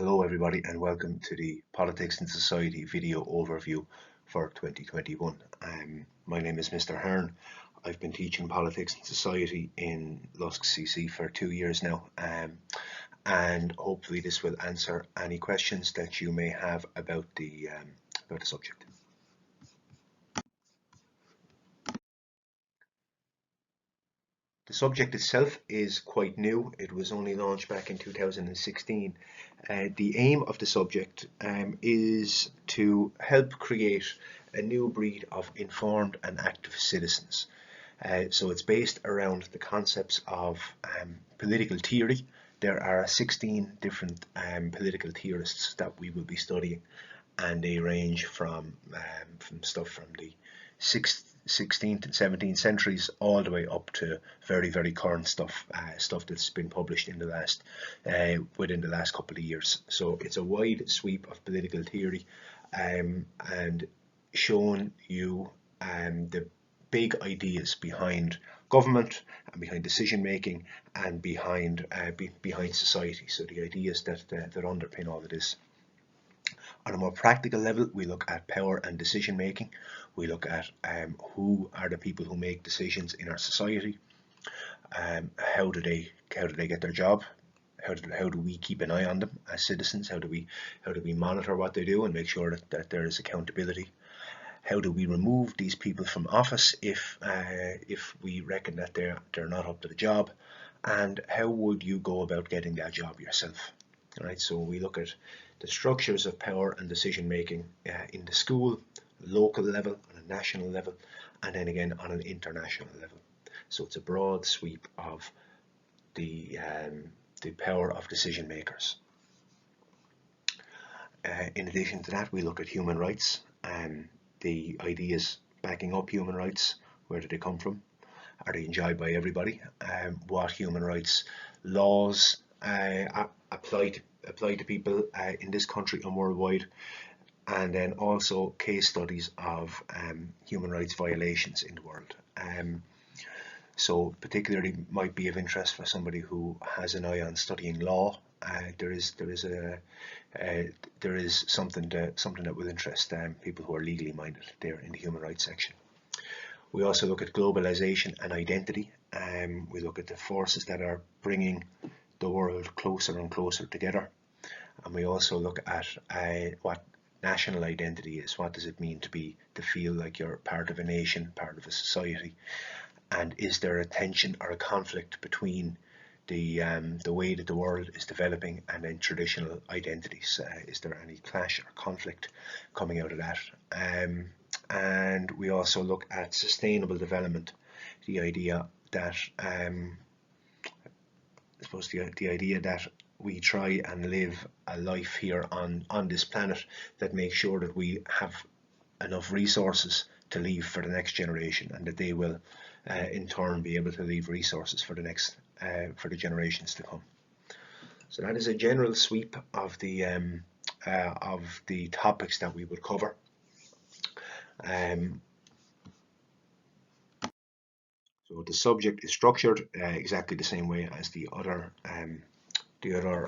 Hello everybody and welcome to the Politics and Society video overview for 2021. My name is Mr. Hearn. I've been teaching Politics and Society in Lusk CC for 2 years now, and hopefully this will answer any questions that you may have about the subject. The subject itself is quite new. It was only launched back in 2016. The aim of the subject is to help create a new breed of informed and active citizens. So it's based around the concepts of political theory. There are 16 different political theorists that we will be studying, and they range from stuff from the 16th and 17th centuries all the way up to very current stuff, stuff that's been published in the last within the last couple of years. So it's a wide sweep of political theory, and showing you the big ideas behind government and behind decision making and behind society. So the ideas that underpin all of this. On a more practical level, we look at power and decision making. We look at who are the people who make decisions in our society. How do they get their job? How do we keep an eye on them as citizens? How do we monitor what they do and make sure that there is accountability? How do we remove these people from office if we reckon that they're not up to the job? And how would you go about getting that job yourself? All right, so we look at the structures of power and decision making in the school, local level, on a national level, and then again on an international level. So it's a broad sweep of the power of decision makers. In addition to that, we look at human rights and the ideas backing up human rights. Where do they come from? Are they enjoyed by everybody? What human rights laws apply to people in this country and worldwide, and then also case studies of human rights violations in the world. So particularly might be of interest for somebody who has an eye on studying law. There is something that will interest people who are legally minded there in the human rights section. We also look at globalization and identity. We look at the forces that are bringing the world closer and closer together. And we also look at what national identity is. What does it mean to feel like you're part of a nation, part of a society? And is there a tension or a conflict between the way that the world is developing and then traditional identities? Is there any clash or conflict coming out of that? And we also look at sustainable development, the idea that I suppose the idea that we try and live a life here on this planet that makes sure that we have enough resources to leave for the next generation, and that they will in turn be able to leave resources for the generations to come. So that is a general sweep of the topics that we would cover. So the subject is structured exactly the same way as the other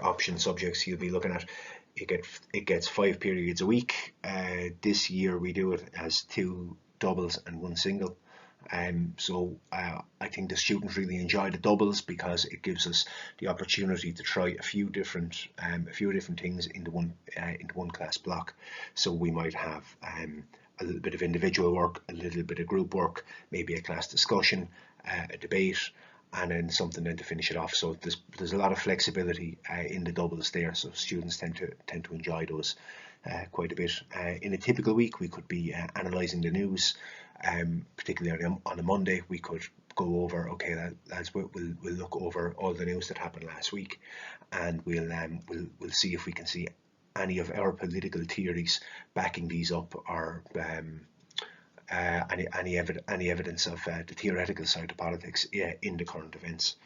option subjects you'll be looking at. It gets 5 periods a week. This year we do it as 2 doubles and 1 single. So I think the students really enjoy the doubles because it gives us the opportunity to try a few different things into one class block. So we might have a little bit of individual work, a little bit of group work, maybe a class discussion, a debate, and then something then to finish it off. So there's a lot of flexibility in the doubles there, so students tend to enjoy those quite a bit. In a typical week, we could be analysing the news. Particularly on a Monday, we could go over, okay, lads, we'll look over all the news that happened last week, and we'll see if we can see any of our political theories backing these up, or any evidence of the theoretical side of politics in the current events.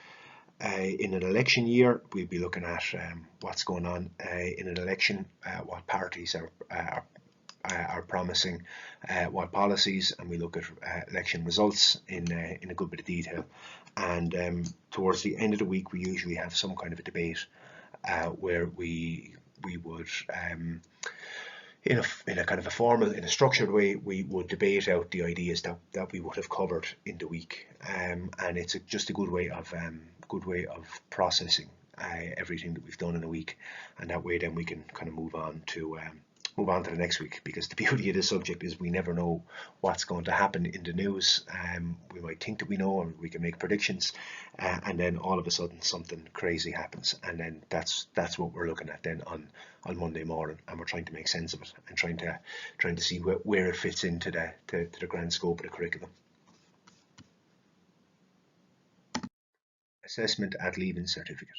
In an election year, we'll be looking at what's going on in an election, what parties are promising, what policies, and we look at election results in a good bit of detail. And towards the end of the week, we usually have some kind of a debate where we we would in a kind of a formal, in a structured way, we would debate out the ideas that we would have covered in the week, and it's just a good way of processing everything that we've done in a week, and that way then we can kind of move on to the next week, because the beauty of this subject is we never know what's going to happen in the news. We might think that we know, or we can make predictions, and then all of a sudden something crazy happens, and then that's what we're looking at then on Monday morning, and we're trying to make sense of it and trying to see where it fits into the grand scope of the curriculum. Assessment at Leaving Certificate.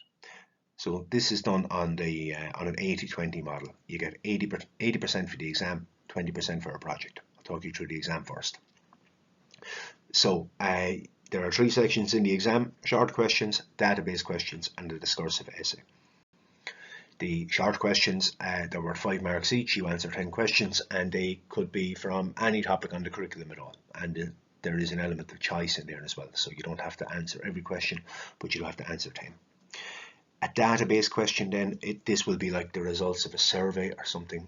So this is done on an 80-20 model. You get 80% for the exam, 20% for a project. I'll talk you through the exam first. So there are 3 sections in the exam: short questions, database questions, and the discursive essay. The short questions, there were 5 marks each. You answer 10 questions, and they could be from any topic on the curriculum at all. And there is an element of choice in there as well. So you don't have to answer every question, but you'll have to answer 10. A database question, then, this will be like the results of a survey or something,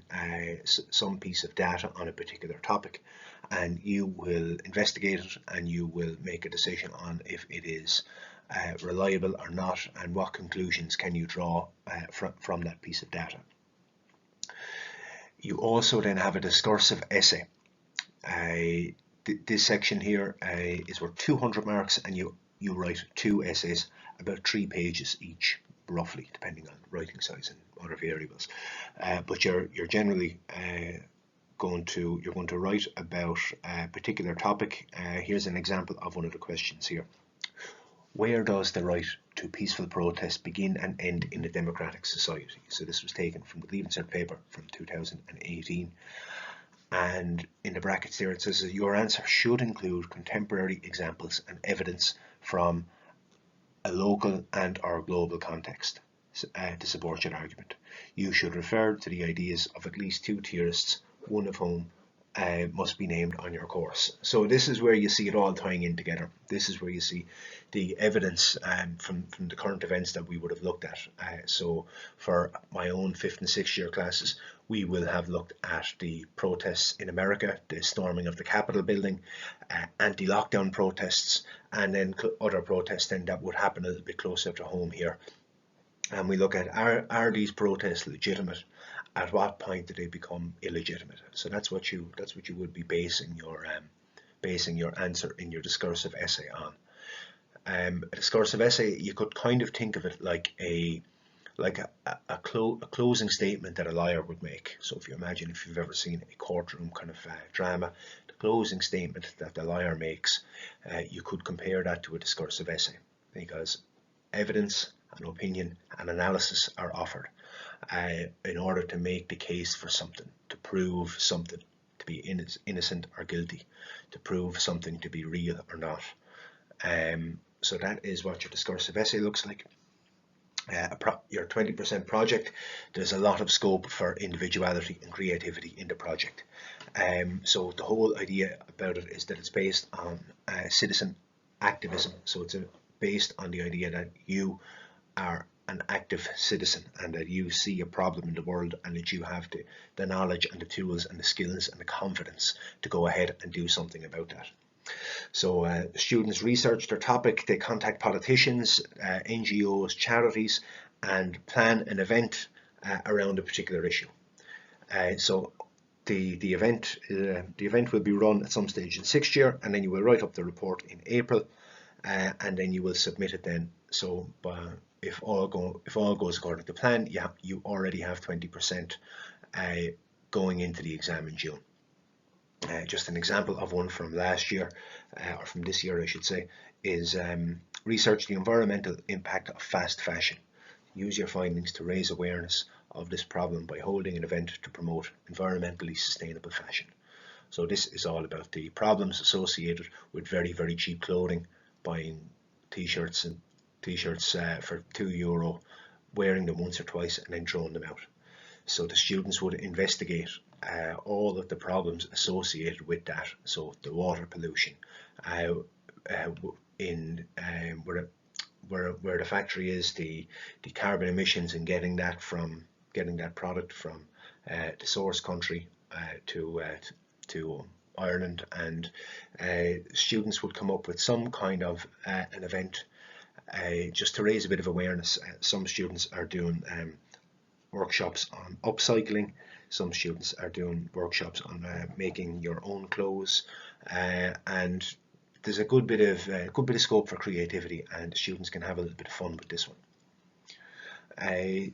some piece of data on a particular topic, and you will investigate it and you will make a decision on if it is reliable or not, and what conclusions can you draw from that piece of data. You also then have a discursive essay. This section here is worth 200 marks, and you write 2 essays, about 3 pages each, roughly, depending on writing size and other variables. But you're generally going to write about a particular topic. Here's an example of one of the questions here. Where does the right to peaceful protest begin and end in a democratic society? So this was taken from the Leaving Cert paper from 2018. And in the brackets there it says that your answer should include contemporary examples and evidence from a local and or global context to support your argument. You should refer to the ideas of at least 2 theorists, one of whom must be named on your course. So this is where you see it all tying in together. This is where you see the evidence from the current events that we would have looked at. So for my own 5th and 6th year classes, we will have looked at the protests in America, the storming of the Capitol building, anti-lockdown protests, and then other protests then that would happen a little bit closer to home here. And we look at, are these protests legitimate? At what point do they become illegitimate? So that's what you would be basing your answer in your discursive essay on. A discursive essay, you could kind of think of it like a closing statement that a lawyer would make. So if you've ever seen a courtroom kind of drama, the closing statement that the lawyer makes, you could compare that to a discursive essay, because evidence and opinion and analysis are offered in order to make the case for something, to prove something to be innocent or guilty, to prove something to be real or not. So that is what your discursive essay looks like. Your 20% project, there's a lot of scope for individuality and creativity in the project. So the whole idea about it is that it's based on citizen activism. So it's based on the idea that you are an active citizen and that you see a problem in the world, and that you have the knowledge and the tools and the skills and the confidence to go ahead and do something about that. So students research their topic, they contact politicians, NGOs, charities, and plan an event around a particular issue. So the event will be run at some stage in 6th year, and then you will write up the report in April, and then you will submit it then. So if all goes according to plan, you already have 20% going into the exam in June. Just an example of one from last year, or from this year I should say, is research the environmental impact of fast fashion. Use your findings to raise awareness of this problem by holding an event to promote environmentally sustainable fashion. So this is all about the problems associated with very, very cheap clothing, buying t-shirts for €2, wearing them once or twice and then throwing them out. So the students would investigate all of the problems associated with that. So the water pollution, where the factory is, the carbon emissions and getting that from getting that product from the source country to Ireland, and students would come up with some kind of an event just to raise a bit of awareness. Some students are doing workshops on upcycling, some students are doing workshops on making your own clothes, and there's a good bit of scope for creativity, and students can have a little bit of fun with this one.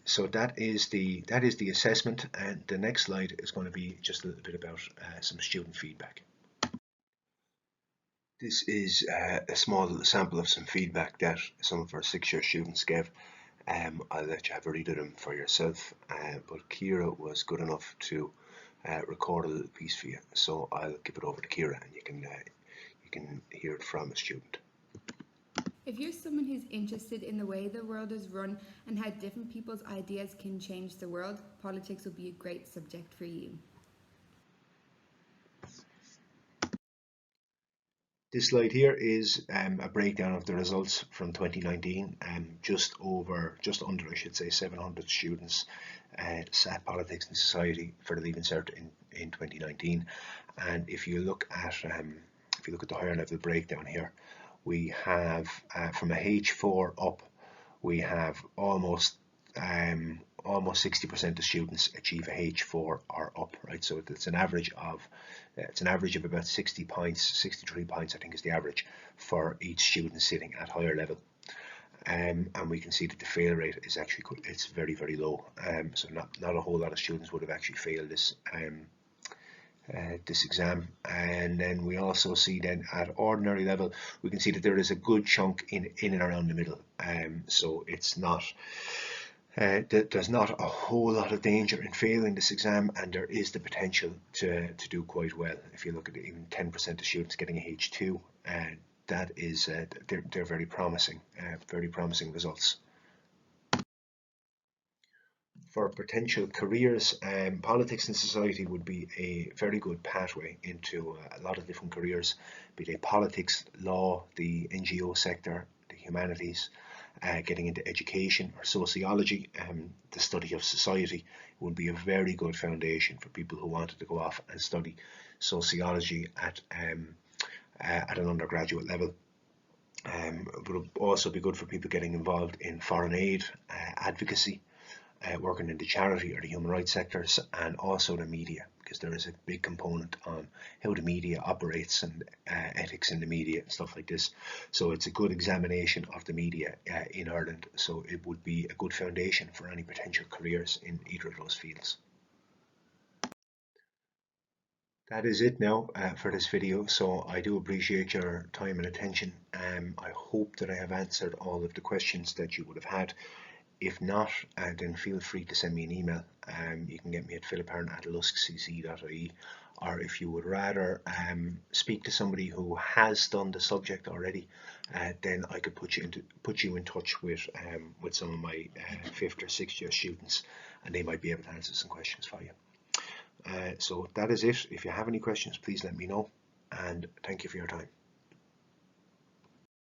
So that is the assessment, and the next slide is going to be just a little bit about some student feedback. This is a small sample of some feedback that some of our 6-year students gave. I'll let you have a read of them for yourself, but Kira was good enough to record a little piece for you, so I'll give it over to Kira, and you can hear it from a student. If you're someone who's interested in the way the world is run and how different people's ideas can change the world, politics will be a great subject for you. This slide here is a breakdown of the results from 2019. Just under, I should say, 700 students sat politics and society for the Leaving Cert in 2019. And if you look at the higher level breakdown here, we have from a H4 up, we have almost 60% of students achieve a H4 or up, right? So it's an average of about 60 points, 63 points I think is the average for each student sitting at higher level. And we can see that the fail rate is actually very, very low. So not a whole lot of students would have actually failed this exam. And then we also see then at ordinary level, we can see that there is a good chunk in and around the middle. So it's not there's not a whole lot of danger in failing this exam, and there is the potential to do quite well. If you look at even 10% of students getting a H2, that is they're very promising results. For potential careers, politics and society would be a very good pathway into a lot of different careers, be they politics, law, the NGO sector, the humanities. Getting into education or sociology, the study of society would be a very good foundation for people who wanted to go off and study sociology at an undergraduate level. It would also be good for people getting involved in foreign aid, advocacy, working in the charity or the human rights sectors, and also the media, because there is a big component on how the media operates and ethics in the media and stuff like this. So it's a good examination of the media in Ireland, so it would be a good foundation for any potential careers in either of those fields. That is it now for this video, so I do appreciate your time and attention. I hope that I have answered all of the questions that you would have had. If not, then feel free to send me an email. You can get me at philiphearn@luskcc.ie, or if you would rather speak to somebody who has done the subject already, then I could put you in touch with some of my 5th or 6th year students, and they might be able to answer some questions for you. So that is it. If you have any questions, please let me know, and thank you for your time.